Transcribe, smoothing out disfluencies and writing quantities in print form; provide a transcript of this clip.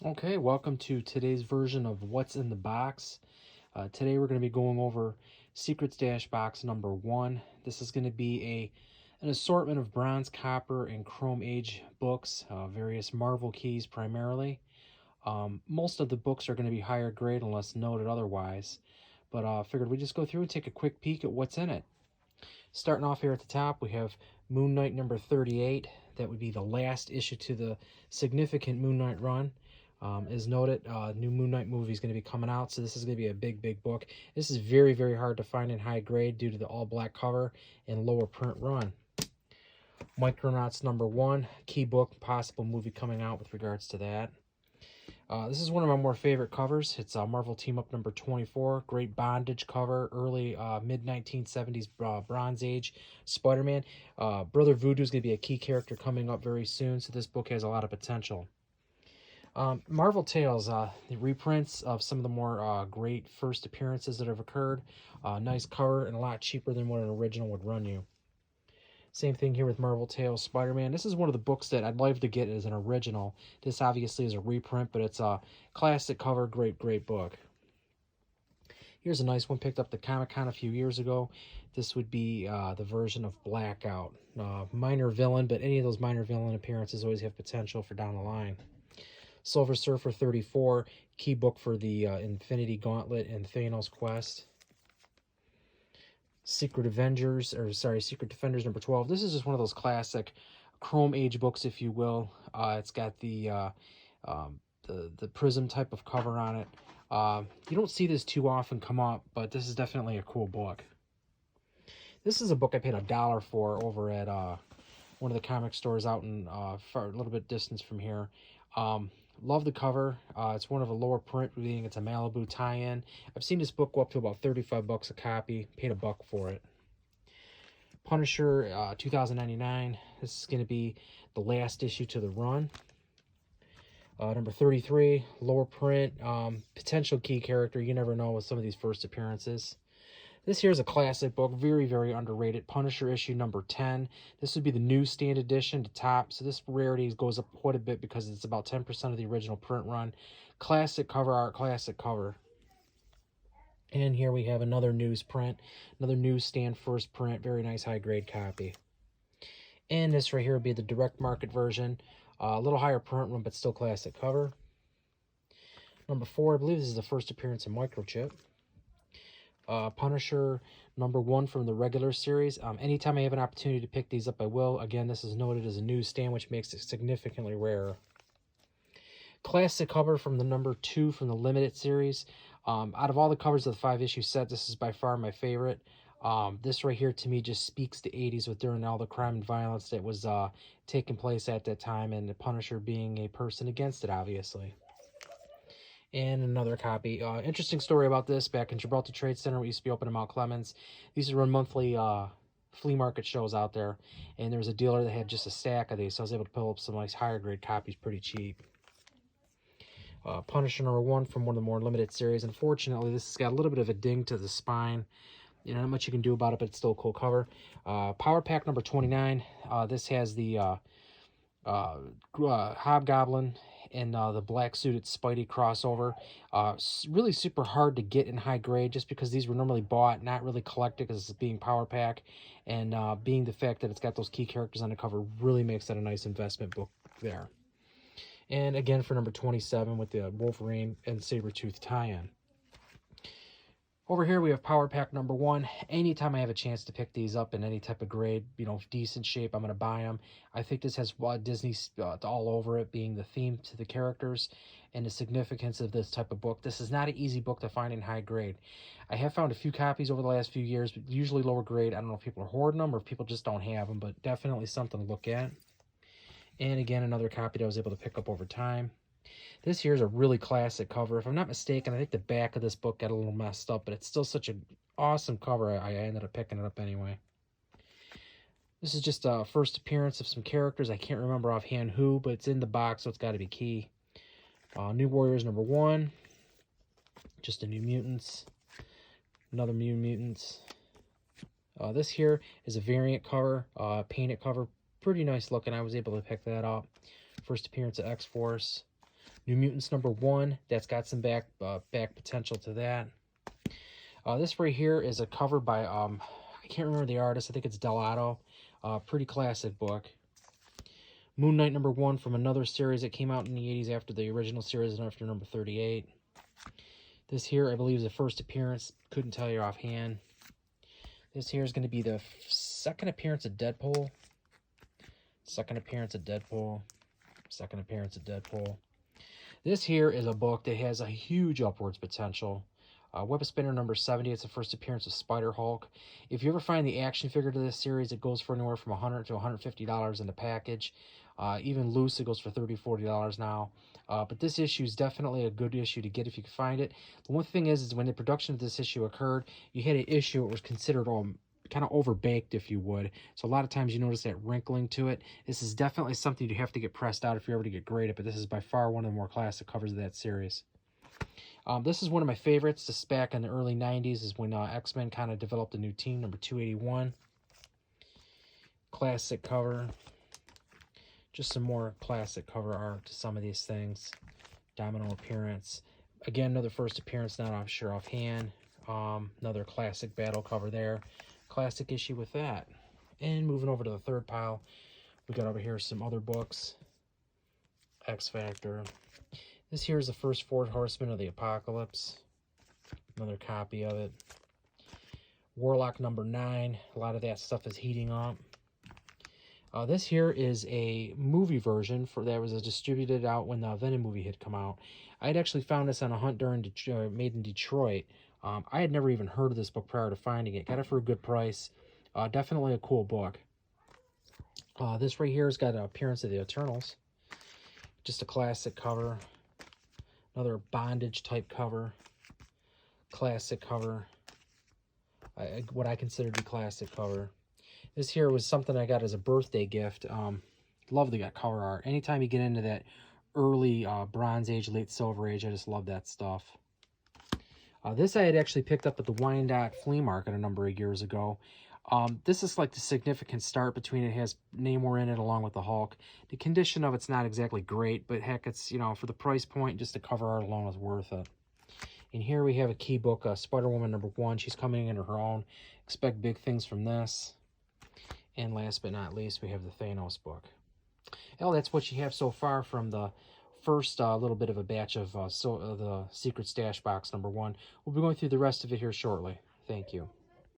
Okay, welcome to today's version of What's in the Box. Today we're going to be going over Secret Stash Box number 1. This is going to be an assortment of bronze, copper, and chrome age books, various Marvel keys primarily. Most of the books are going to be higher grade unless noted otherwise, but figured we'd just go through and take a quick peek at what's in it. Starting off here at the top, we have Moon Knight number 38. That would be the last issue to the significant Moon Knight run. As noted, new Moon Knight movie is going to be coming out, so this is going to be a big book. This is very, very hard to find in high grade due to the all-black cover and lower print run. Micronauts number 1, key book, possible movie coming out with regards to that. This is one of my more favorite covers. It's Marvel Team Up number 24. Great bondage cover, early mid-1970s Bronze Age Spider-Man. Brother Voodoo is going to be a key character coming up very soon, so this book has a lot of potential. Marvel Tales, the reprints of some of the more great first appearances that have occurred. Nice cover and a lot cheaper than what an original would run you. Same thing here with Marvel Tales Spider-Man. This is one of the books that I'd love to get as an original. This obviously is a reprint, but it's a classic cover, great book. Here's a nice one picked up at Comic-Con a few years ago. This would be the version of Blackout. Minor villain, but any of those minor villain appearances always have potential for down the line. Silver Surfer 34, key book for the Infinity Gauntlet and Thanos Quest. Secret Defenders number 12. This is just one of those classic Chrome Age books, if you will. It's got the prism type of cover on it. You don't see this too often come up, but this is definitely a cool book. This is a book I paid $1 for over at one of the comic stores out in a little bit distance from here. Love the cover. It's one of a lower print, being it's a Malibu tie-in. I've seen this book go up to about $35 a copy. Paid $1 for it. Punisher 2099. This is going to be the last issue to the run. Number 33, lower print, potential key character. You never know with some of these first appearances. This here is a classic book, very underrated. Punisher issue number 10. This would be the newsstand edition to top. So this rarity goes up quite a bit because it's about 10% of the original print run. Classic cover art, classic cover. And here we have another newsprint, another newsstand first print. Very nice high grade copy. And this right here would be the direct market version. A little higher print run, but still classic cover. Number 4, I believe this is the first appearance of Microchip. Punisher number 1 from the regular series. Anytime I have an opportunity to pick these up, I will. Again, this is noted as a newsstand, which makes it significantly rarer. Classic cover from the number 2 from the limited series. Out of all the covers of the 5-issue set, this is by far my favorite. This right here to me just speaks to 80s with during all the crime and violence that was taking place at that time, and the Punisher being a person against it, obviously. And another copy. Interesting story about this. Back in Gibraltar Trade Center, we used to be open in Mount Clemens. They used to run monthly flea market shows out there, and there was a dealer that had just a stack of these, so I was able to pull up some nice higher grade copies pretty cheap. Punisher number 1 from one of the more limited series. Unfortunately, this has got a little bit of a ding to the spine. You know, not much you can do about it, but it's still a cool cover. Power Pack number 29. This has the Hobgoblin and the black suited Spidey crossover. Really super hard to get in high grade just because these were normally bought, not really collected because it's being Power Pack. And being the fact that it's got those key characters on the cover really makes that a nice investment book there. And again for number 27 with the Wolverine and Sabretooth tie-in. Over here we have Power Pack number 1. Anytime I have a chance to pick these up in any type of grade, you know, decent shape, I'm going to buy them. I think this has Disney all over it, being the theme to the characters and the significance of this type of book. This is not an easy book to find in high grade. I have found a few copies over the last few years, but usually lower grade. I don't know if people are hoarding them or if people just don't have them, but definitely something to look at. And again, another copy that I was able to pick up over time. This here is a really classic cover. If I'm not mistaken, I think the back of this book got a little messed up, but it's still such an awesome cover. I ended up picking it up anyway. This is just a first appearance of some characters. I can't remember offhand who, but it's in the box, so it's got to be key. New Warriors number 1. Just a New Mutants. Another New Mutants. This here is a variant cover, painted cover. Pretty nice looking. I was able to pick that up. First appearance of X-Force. New Mutants #1. That's got some back potential to that. This right here is a cover by I can't remember the artist. I think it's Delato. Pretty classic book. Moon Knight #1 from another series that came out in the 80s after the original series and after number 38. This here, I believe, is the first appearance. Couldn't tell you offhand. This here is going to be the second appearance of Deadpool. Second appearance of Deadpool. Second appearance of Deadpool. This here is a book that has a huge upwards potential. Web Spinner #70. It's the first appearance of Spider-Hulk. If you ever find the action figure to this series, it goes for anywhere from $100 to $150 in the package. Even loose, it goes for $30, $40 now. But this issue is definitely a good issue to get if you can find it. The one thing is when the production of this issue occurred, you had an issue that was considered kind of overbaked, if you would. So a lot of times you notice that wrinkling to it. This is definitely something you have to get pressed out if you're ever to get graded, but this is by far one of the more classic covers of that series. This is one of my favorites. This back in the early 90s is when X-Men kind of developed a new team, number 281. Classic cover. Just some more classic cover art to some of these things. Domino appearance. Again, another first appearance, not sure offhand. Another classic battle cover there. Classic issue with that. And moving over to the third pile, we got over here some other books. X-Factor. This here is the first 4 Horsemen of the Apocalypse. Another copy of it. Warlock #9. A lot of that stuff is heating up. This here is a movie version that was distributed out when the Venom movie had come out. I had actually found this on a hunt during Made in Detroit. I had never even heard of this book prior to finding it. Got it for a good price. Definitely a cool book. This right here has got an appearance of the Eternals. Just a classic cover. Another bondage type cover. Classic cover. What I consider to be classic cover. This here was something I got as a birthday gift. Love the cover art. Anytime you get into that early Bronze Age, late Silver Age, I just love that stuff. This I had actually picked up at the Wyandotte Flea Market a number of years ago. This is like the significant start between it. Has Namor in it along with the Hulk. The condition of it's not exactly great, but heck, it's, you know, for the price point, just the cover art alone is worth it. And here we have a key book, Spider-Woman #1. She's coming into her own. Expect big things from this. And last but not least, we have the Thanos book. Well, that's what you have so far from the first little bit of a batch of the Secret Stash Box #1. We'll be going through the rest of it here shortly. Thank you.